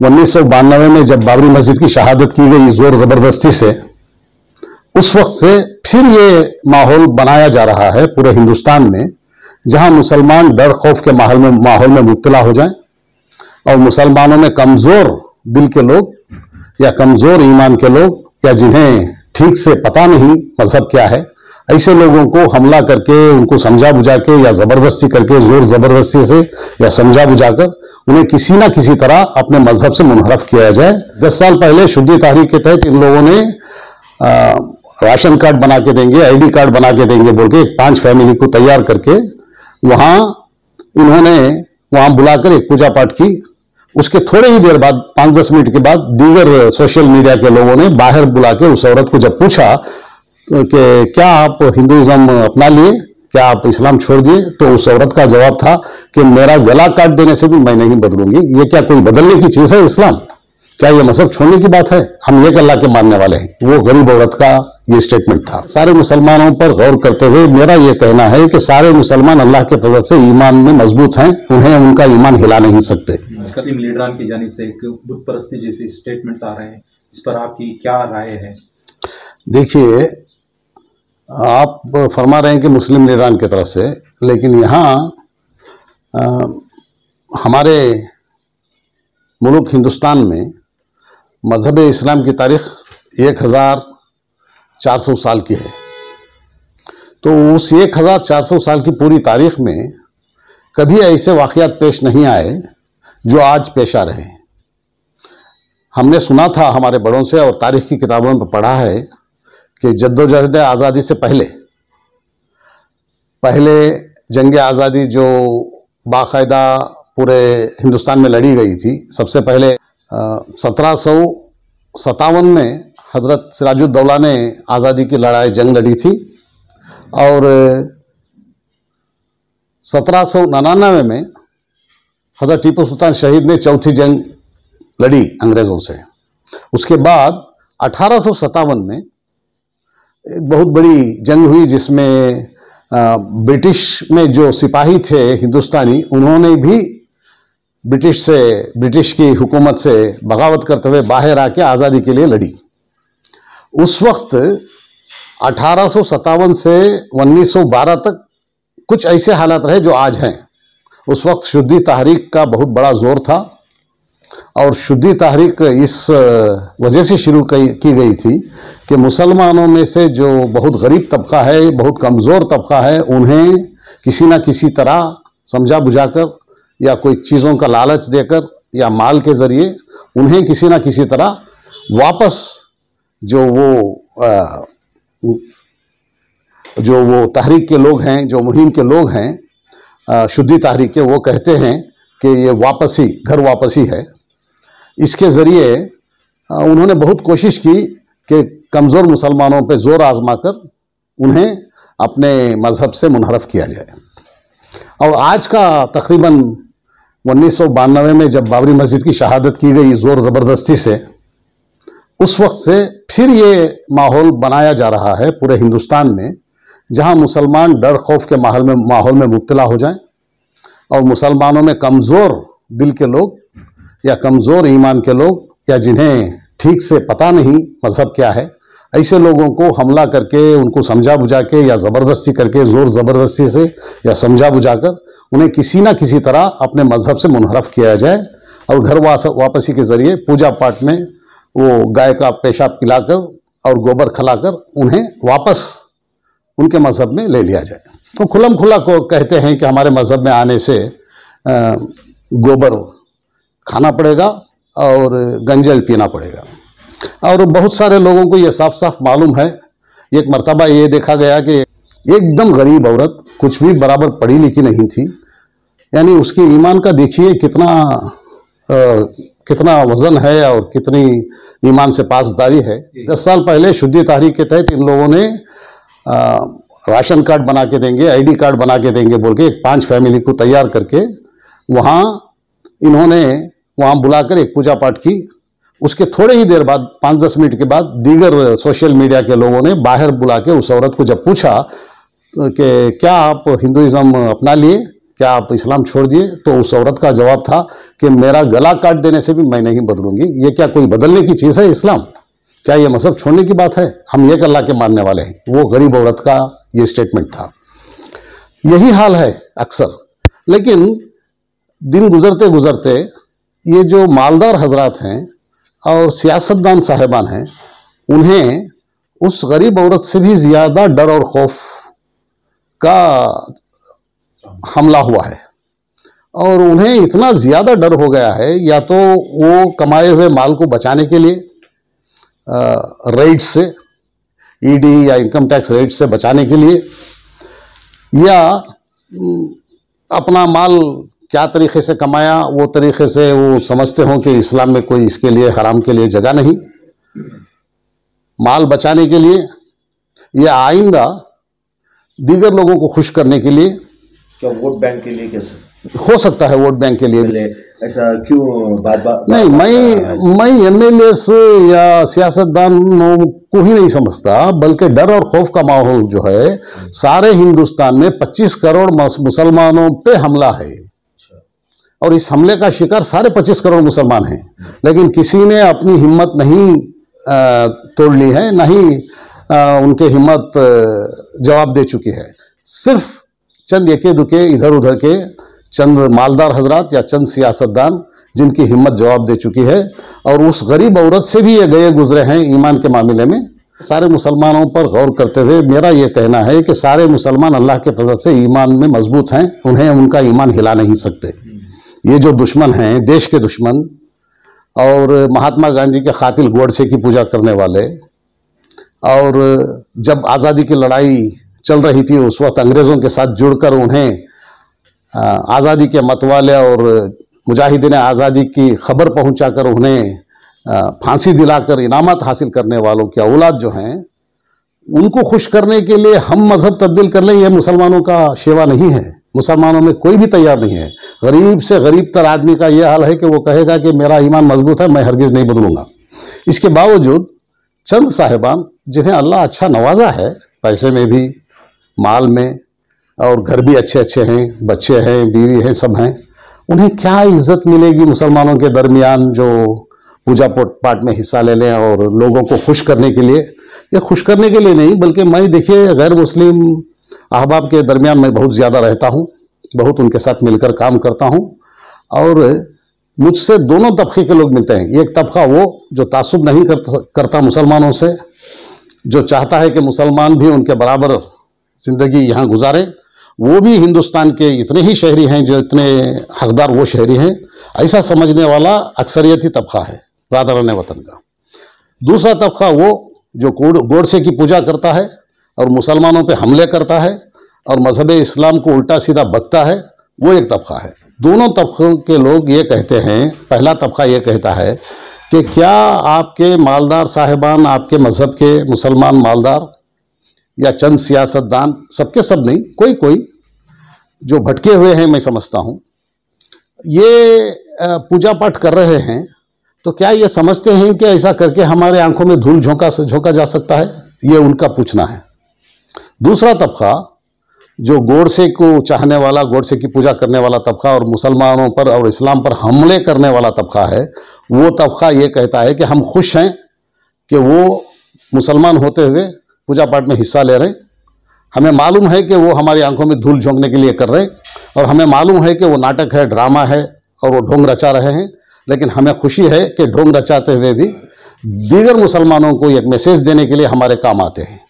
1992 में जब बाबरी मस्जिद की शहादत की गई जोर जबरदस्ती से, उस वक्त से फिर ये माहौल बनाया जा रहा है पूरे हिंदुस्तान में, जहां मुसलमान डर खौफ के माहौल में मुब्तला हो जाएं और मुसलमानों में कमजोर दिल के लोग या कमजोर ईमान के लोग या जिन्हें ठीक से पता नहीं मजहब क्या है, ऐसे लोगों को हमला करके उनको समझा बुझा के या जबरदस्ती करके जोर जबरदस्ती से या समझा बुझाकर उन्हें किसी ना किसी तरह अपने मजहब से मुनहरफ किया जाए। 10 साल पहले शुद्धि तहरीक के तहत इन लोगों ने राशन कार्ड बना के देंगे, आईडी कार्ड बना के देंगे बोल के 5 फैमिली को तैयार करके इन्होंने वहां बुलाकर एक पूजा पाठ की। उसके थोड़े ही देर बाद 5-10 मिनट के बाद दीगर सोशल मीडिया के लोगों ने बाहर बुला के उस औरत को जब पूछा कि क्या आप हिंदुइज्म अपना लिए, क्या आप इस्लाम छोड़ दिए, तो उस औरत का जवाब था कि मेरा गला काट देने से भी मैं नहीं बदलूंगी। ये क्या कोई बदलने की चीज है इस्लाम? क्या ये मजहब छोड़ने की बात है? हम एक अल्लाह के मानने वाले हैं। वो गरीब औरत का ये स्टेटमेंट था। सारे मुसलमानों पर गौर करते हुए मेरा ये कहना है कि सारे मुसलमान अल्लाह के फजल से ईमान में मजबूत हैं, उन्हें उनका ईमान हिला नहीं सकते। मुस्लिम लीडरान की जानिब से एक बुत परस्ती जैसे स्टेटमेंट्स आ रहे हैं, इस पर आपकी क्या राय है? देखिए, आप फरमा रहे हैं कि मुस्लिम लीडरान की तरफ से, लेकिन यहाँ हमारे मुल्क हिंदुस्तान में मजहब इस्लाम की तारीख 1400 साल की है। तो उस 1400 साल की पूरी तारीख में कभी ऐसे वाक़यात पेश नहीं आए जो आज पेश आ रहे हैं। हमने सुना था हमारे बड़ों से और तारीख की किताबों में पढ़ा है कि जद्दोजहद आज़ादी से पहले जंग आज़ादी जो बाकायदा पूरे हिंदुस्तान में लड़ी गई थी, सबसे पहले 1757 में हज़रत सिराजुद्दौला ने आज़ादी की जंग लड़ी थी और 1799 में हज़रत टीपू सुल्तान शहीद ने चौथी जंग लड़ी अंग्रेज़ों से। उसके बाद 1857 में एक बहुत बड़ी जंग हुई जिसमें ब्रिटिश में जो सिपाही थे हिंदुस्तानी, उन्होंने भी ब्रिटिश की हुकूमत से बगावत करते हुए बाहर आके आज़ादी के लिए लड़ी। उस वक्त 1857 से 1912 तक कुछ ऐसे हालात रहे जो आज हैं। उस वक्त शुद्धि तहरीक का बहुत बड़ा जोर था और शुद्धि तहरीक इस वजह से शुरू की गई थी कि मुसलमानों में से जो बहुत गरीब तबका है, बहुत कमज़ोर तबका है, उन्हें किसी न किसी तरह समझा बुझाकर या कोई चीज़ों का लालच देकर या माल के ज़रिए उन्हें किसी न किसी तरह वापस जो वो तहरीक के लोग हैं, जो मुहिम के लोग हैं शुद्धि तहरीक के, वो कहते हैं कि ये घर वापसी है। इसके ज़रिए उन्होंने बहुत कोशिश की कि कमज़ोर मुसलमानों पे ज़ोर आजमाकर उन्हें अपने मज़हब से मुनहरफ किया जाए। और आज का तकरीबन 1992 में जब बाबरी मस्जिद की शहादत की गई ज़ोर ज़बरदस्ती से, उस वक्त से फिर ये माहौल बनाया जा रहा है पूरे हिंदुस्तान में, जहां मुसलमान डर खौफ के माहौल में मुब्तला हो जाएं और मुसलमानों में कमज़ोर दिल के लोग या कमज़ोर ईमान के लोग या जिन्हें ठीक से पता नहीं मजहब क्या है, ऐसे लोगों को हमला करके उनको समझा बुझा के या ज़बरदस्ती करके जोर ज़बरदस्ती से या समझा बुझाकर उन्हें किसी ना किसी तरह अपने मजहब से मुनहरफ किया जाए और घर वापसी के ज़रिए पूजा पाठ में वो गाय का पेशाब पिलाकर और गोबर खिलाकर उन्हें वापस उनके मजहब में ले लिया जाए। तो खुलम खुला को कहते हैं कि हमारे मजहब में आने से गोबर खाना पड़ेगा और गंजल पीना पड़ेगा। और बहुत सारे लोगों को ये साफ साफ मालूम है। एक मर्तबा ये देखा गया कि एकदम गरीब औरत, कुछ भी बराबर पढ़ी लिखी नहीं थी, यानी उसके ईमान का देखिए कितना वज़न है और कितनी ईमान से पासदारी है। 10 साल पहले शुद्धि तहरीक के तहत इन लोगों ने राशन कार्ड बना के देंगे, आईडी कार्ड बना के देंगे बोल के 5 फैमिली को तैयार करके इन्होंने वहाँ बुलाकर एक पूजा पाठ की। उसके थोड़े ही देर बाद 5-10 मिनट के बाद दीगर सोशल मीडिया के लोगों ने बाहर बुला के उस औरत को जब पूछा कि क्या आप हिंदुइज्म अपना लिए, क्या आप इस्लाम छोड़ दिए? तो उस औरत का जवाब था कि मेरा गला काट देने से भी मैं नहीं बदलूंगी। ये क्या कोई बदलने की चीज़ है इस्लाम? क्या ये मजहब छोड़ने की बात है? हम एक अल्लाह के मानने वाले हैं। वो गरीब औरत का ये स्टेटमेंट था। यही हाल है अक्सर। लेकिन दिन गुजरते गुजरते ये जो मालदार हजरात हैं और सियासतदान साहिबान हैं, उन्हें उस गरीब औरत से भी ज़्यादा डर और खौफ का हमला हुआ है। और उन्हें इतना ज़्यादा डर हो गया है, या तो वो कमाए हुए माल को बचाने के लिए रेड से, ईडी या इनकम टैक्स रेड से बचाने के लिए, या अपना माल क्या तरीके से कमाया वो तरीके से वो समझते हों कि इस्लाम में कोई इसके लिए, हराम के लिए जगह नहीं, माल बचाने के लिए, या आइंदा दीगर लोगों को खुश करने के लिए। क्या वोट बैंक के लिए? कैसे हो सकता है वोट बैंक के लिए भी। ऐसा क्यों बात नहीं, मैं एमएलए या सियासतदानों को ही नहीं समझता, बल्कि डर और खौफ का माहौल जो है सारे हिंदुस्तान में 25 करोड़ मुसलमानों पे हमला है। और इस हमले का शिकार सारे 25 करोड़ मुसलमान हैं। लेकिन किसी ने अपनी हिम्मत नहीं तोड़ ली है, नहीं उनके हिम्मत जवाब दे चुकी है। सिर्फ चंद एके दुके इधर उधर के चंद मालदार हजरात या चंद सियासतदान जिनकी हिम्मत जवाब दे चुकी है, और उस गरीब औरत से भी ये गए गुजरे हैं ईमान के मामले में। सारे मुसलमानों पर गौर करते हुए मेरा ये कहना है कि सारे मुसलमान अल्लाह के फजल से ईमान में मजबूत हैं, उन्हें उनका ईमान हिला नहीं सकते। ये जो दुश्मन हैं, देश के दुश्मन, और महात्मा गांधी के कातिल गोडसे की पूजा करने वाले, और जब आज़ादी की लड़ाई चल रही थी उस वक्त अंग्रेज़ों के साथ जुड़कर उन्हें आज़ादी के मतवाले और मुजाहिदीन आज़ादी की खबर पहुंचाकर उन्हें फांसी दिलाकर इनामत हासिल करने वालों की औलाद जो हैं, उनको खुश करने के लिए हम मज़हब तब्दील कर लें, यह मुसलमानों का शेवा नहीं है। मुसलमानों में कोई भी तैयार नहीं है। गरीब से गरीब तर आदमी का यह हाल है कि वो कहेगा कि मेरा ईमान मजबूत है, मैं हरगिज़ नहीं बदलूंगा। इसके बावजूद चंद साहिबान जिन्हें अल्लाह अच्छा नवाजा है, पैसे में भी, माल में, और घर भी अच्छे अच्छे हैं, बच्चे हैं, बीवी हैं, सब हैं, उन्हें क्या इज्जत मिलेगी मुसलमानों के दरमियान जो पूजा पाठ में हिस्सा ले लें और लोगों को खुश करने के लिए? ये खुश करने के लिए नहीं, बल्कि मैं देखिए गैर मुस्लिम अहबाब के दरमियान मैं बहुत ज़्यादा रहता हूँ, बहुत उनके साथ मिलकर काम करता हूँ, और मुझसे दोनों तबके के लोग मिलते हैं। एक तबका वो जो तासुब नहीं करता मुसलमानों से, जो चाहता है कि मुसलमान भी उनके बराबर ज़िंदगी यहाँ गुजारें, वो भी हिंदुस्तान के इतने ही शहरी हैं जो इतने हकदार वो शहरी हैं, ऐसा समझने वाला अक्सरियती तबका है ब्रादरान वतन का। दूसरा तबका वो जो गोडसे की पूजा करता है और मुसलमानों पे हमले करता है और मजहब इस्लाम को उल्टा सीधा बकता है, वो एक तबका है। दोनों तबकों के लोग ये कहते हैं, पहला तबका ये कहता है कि क्या आपके मालदार साहिबान, आपके मजहब के मुसलमान मालदार या चंद सियासतदान, सबके सब नहीं, कोई कोई जो भटके हुए हैं, मैं समझता हूँ, ये पूजा पाठ कर रहे हैं, तो क्या ये समझते हैं कि ऐसा करके हमारे आंखों में धूल झोंका जा सकता है? ये उनका पूछना है। दूसरा तबका जो गोडसे को चाहने वाला, गोडसे की पूजा करने वाला तबका और मुसलमानों पर और इस्लाम पर हमले करने वाला तबका है, वो तबका ये कहता है कि हम खुश हैं कि वो मुसलमान होते हुए पूजा पाठ में हिस्सा ले रहे हैं। हमें मालूम है कि वो हमारी आंखों में धूल झोंकने के लिए कर रहे हैं, और हमें मालूम है कि वो नाटक है, ड्रामा है, और वो ढोंग रचा रहे हैं। लेकिन हमें खुशी है कि ढोंग रचाते हुए भी दीगर मुसलमानों को एक मैसेज देने के लिए हमारे काम आते हैं।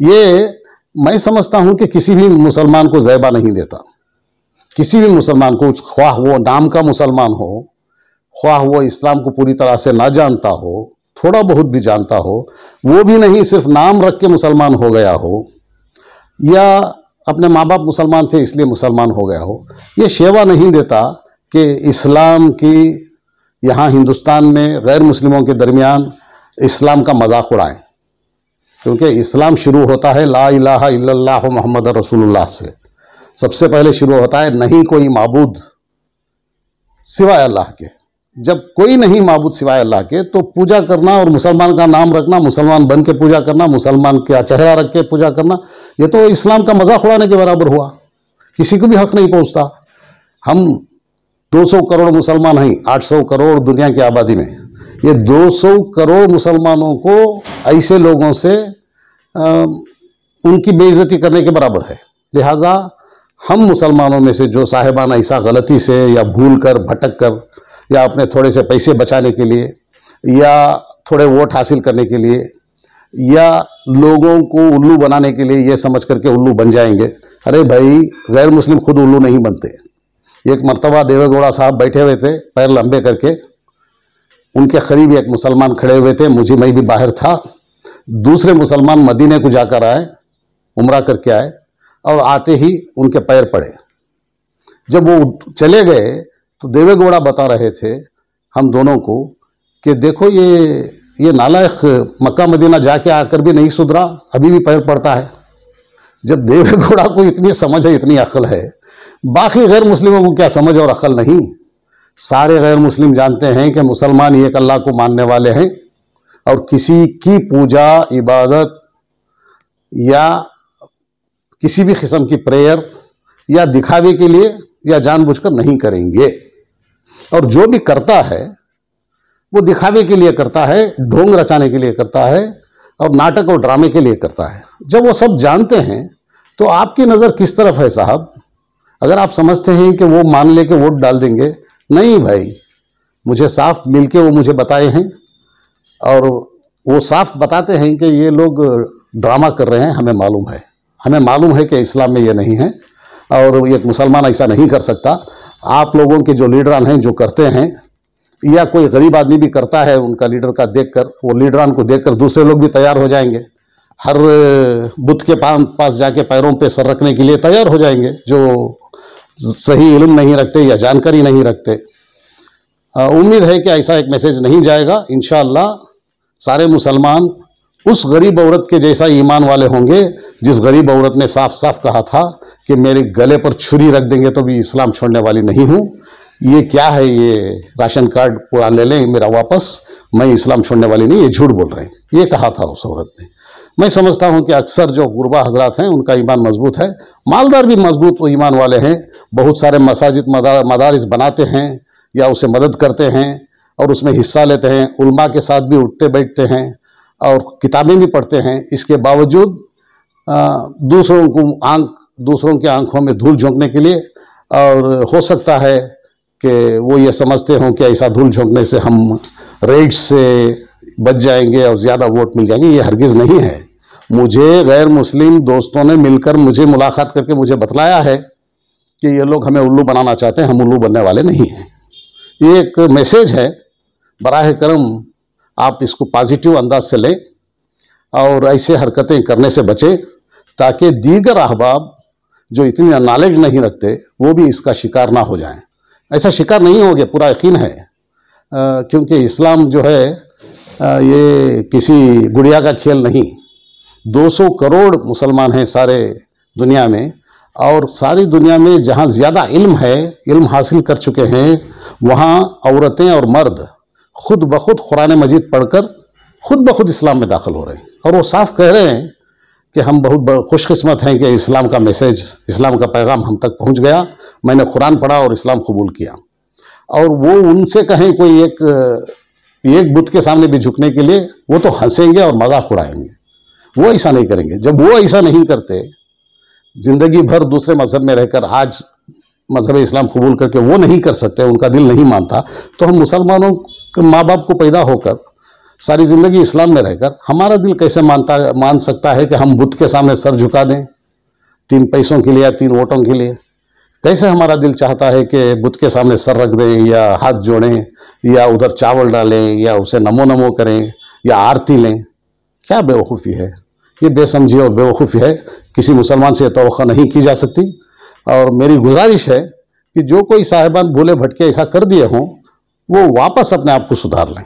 ये मैं समझता हूँ कि किसी भी मुसलमान को ज़ैबा नहीं देता। किसी भी मुसलमान को, ख्वाह वो नाम का मुसलमान हो, ख्वाह वो इस्लाम को पूरी तरह से ना जानता हो, थोड़ा बहुत भी जानता हो, वो भी नहीं सिर्फ नाम रख के मुसलमान हो गया हो, या अपने माँ बाप मुसलमान थे इसलिए मुसलमान हो गया हो, ये शेवा नहीं देता कि इस्लाम की यहाँ हिंदुस्तान में गैर मुस्लिमों के दरमियान इस्लाम का मजाक उड़ाएं। क्योंकि इस्लाम शुरू होता है ला इलाहा इल्लल्लाह मुहम्मद रसूलुल्लाह से। सबसे पहले शुरू होता है नहीं कोई माबूद सिवाय अल्लाह के। जब कोई नहीं माबूद सिवाय अल्लाह के, तो पूजा करना और मुसलमान का नाम रखना, मुसलमान बन के पूजा करना, मुसलमान का चेहरा रख के पूजा करना, ये तो इस्लाम का मजाक उड़ाने के बराबर हुआ। किसी को भी हक नहीं पहुंचता। हम 200 करोड़ मुसलमान हैं, 800 करोड़ दुनिया की आबादी में। ये 200 करोड़ मुसलमानों को ऐसे लोगों से उनकी बेइज्जती करने के बराबर है। लिहाजा हम मुसलमानों में से जो साहिबान ऐसा गलती से या भूल कर, भटक कर, या अपने थोड़े से पैसे बचाने के लिए, या थोड़े वोट हासिल करने के लिए, या लोगों को उल्लू बनाने के लिए ये समझ करके उल्लू बन जाएंगे। अरे भाई, गैर मुस्लिम खुद उल्लू नहीं बनते। एक मर्तबा देवेगौड़ा साहब बैठे हुए थे पैर लंबे करके, उनके करीब एक मुसलमान खड़े हुए थे, मैं भी बाहर था। दूसरे मुसलमान मदीने को जाकर आए, उम्रा करके आए, और आते ही उनके पैर पड़े। जब वो चले गए तो देवेगौड़ा बता रहे थे हम दोनों को कि देखो ये नालायक मक्का मदीना जाके आकर भी नहीं सुधरा, अभी भी पैर पड़ता है। जब देवेगौड़ा को इतनी समझ है, इतनी अक्ल है, बाकी गैर मुस्लिमों को क्या समझ और अक्ल नहीं? सारे गैर मुस्लिम जानते हैं कि मुसलमान एक अल्लाह को मानने वाले हैं, और किसी की पूजा, इबादत या किसी भी किस्म की प्रेयर या दिखावे के लिए या जानबूझकर नहीं करेंगे। और जो भी करता है वो दिखावे के लिए करता है, ढोंग रचाने के लिए करता है, और नाटक और ड्रामे के लिए करता है। जब वो सब जानते हैं तो आपकी नज़र किस तरफ है साहब? अगर आप समझते हैं कि वो मान ले के वोट डाल देंगे, नहीं भाई, मुझे साफ मिलके वो मुझे बताए हैं, और वो साफ बताते हैं कि ये लोग ड्रामा कर रहे हैं। हमें मालूम है कि इस्लाम में ये नहीं है, और एक मुसलमान ऐसा नहीं कर सकता। आप लोगों के जो लीडरान हैं जो करते हैं, या कोई गरीब आदमी भी करता है, उनका लीडर का देखकर, वो लीडरान को देखकर दूसरे लोग भी तैयार हो जाएंगे। हर बुत के पास जाके पैरों पे सर रखने के लिए तैयार हो जाएंगे जो सही इल्म नहीं रखते या जानकारी नहीं रखते। उम्मीद है कि ऐसा एक मैसेज नहीं जाएगा। इंशाअल्लाह सारे मुसलमान उस गरीब औरत के जैसा ईमान वाले होंगे जिस गरीब औरत ने साफ साफ कहा था कि मेरे गले पर छुरी रख देंगे तो भी इस्लाम छोड़ने वाली नहीं हूँ। ये क्या है, ये राशन कार्ड पूरा ले लें मेरा वापस, मैं इस्लाम छोड़ने वाली नहीं, ये झूठ बोल रहे हैं, ये कहा था उस औरत ने। मैं समझता हूँ कि अक्सर जो गुरबा हजरात हैं उनका ईमान मजबूत है, मालदार भी मजबूत ईमान वाले हैं, बहुत सारे मसाजिद मदारिस बनाते हैं या उसे मदद करते हैं और उसमें हिस्सा लेते हैं, उलमा के साथ भी उठते बैठते हैं और किताबें भी पढ़ते हैं। इसके बावजूद दूसरों की आंखों में धूल झोंकने के लिए, और हो सकता है कि वो ये समझते हों कि ऐसा धूल झोंकने से हम रेड से बच जाएंगे और ज़्यादा वोट मिल जाएंगे। ये हरगिज़ नहीं है। मुझे गैर मुस्लिम दोस्तों ने मिलकर मुझे मुलाकात करके मुझे बतलाया है कि ये लोग हमें उल्लू बनाना चाहते हैं, हम उल्लू बनने वाले नहीं हैं। ये एक मैसेज है, बराह करम आप इसको पॉजिटिव अंदाज से लें और ऐसे हरकतें करने से बचें, ताकि दीगर अहबाब जो इतनी नॉलेज नहीं रखते वो भी इसका शिकार ना हो जाएं। ऐसा शिकार नहीं होंगे, पूरा यकीन है, क्योंकि इस्लाम जो है ये किसी गुड़िया का खेल नहीं। 200 करोड़ मुसलमान हैं सारे दुनिया में, और सारी दुनिया में जहाँ ज़्यादा इल्म है, इल्म हासिल कर चुके हैं, वहाँ औरतें और मर्द खुद ब खुद कुरान मजीद पढ़कर खुद ब खुद इस्लाम में दाखिल हो रहे हैं। और वो साफ कह रहे हैं कि हम बहुत खुशकिस्मत हैं कि इस्लाम का मैसेज, इस्लाम का पैगाम हम तक पहुंच गया, मैंने कुरान पढ़ा और इस्लाम कबूल किया। और वो उनसे कहें कोई एक बुत के सामने भी झुकने के लिए, वो तो हंसेंगे और मजाक उड़ाएंगे, वो ऐसा नहीं करेंगे। जब वो ऐसा नहीं करते, ज़िंदगी भर दूसरे मज़हब में रहकर आज मज़हब इस्लाम कबूल करके वो नहीं कर सकते, उनका दिल नहीं मानता, तो हम मुसलमानों के माँ बाप को पैदा होकर सारी ज़िंदगी इस्लाम में रहकर हमारा दिल कैसे मान सकता है कि हम बुत के सामने सर झुका दें 3 पैसों के लिए या 3 वोटों के लिए? कैसे हमारा दिल चाहता है कि बुत के सामने सर रख दें या हाथ जोड़ें या उधर चावल डालें या उसे नमो नमो करें या आरती लें? क्या बेवकूफ़ी है, ये बेसमझी और बेवकूफ़ी है, किसी मुसलमान से तवक्को नहीं की जा सकती। और मेरी गुजारिश है कि जो कोई साहिबान भूले भटके ऐसा कर दिए हों, वो वापस अपने आप को सुधार लें।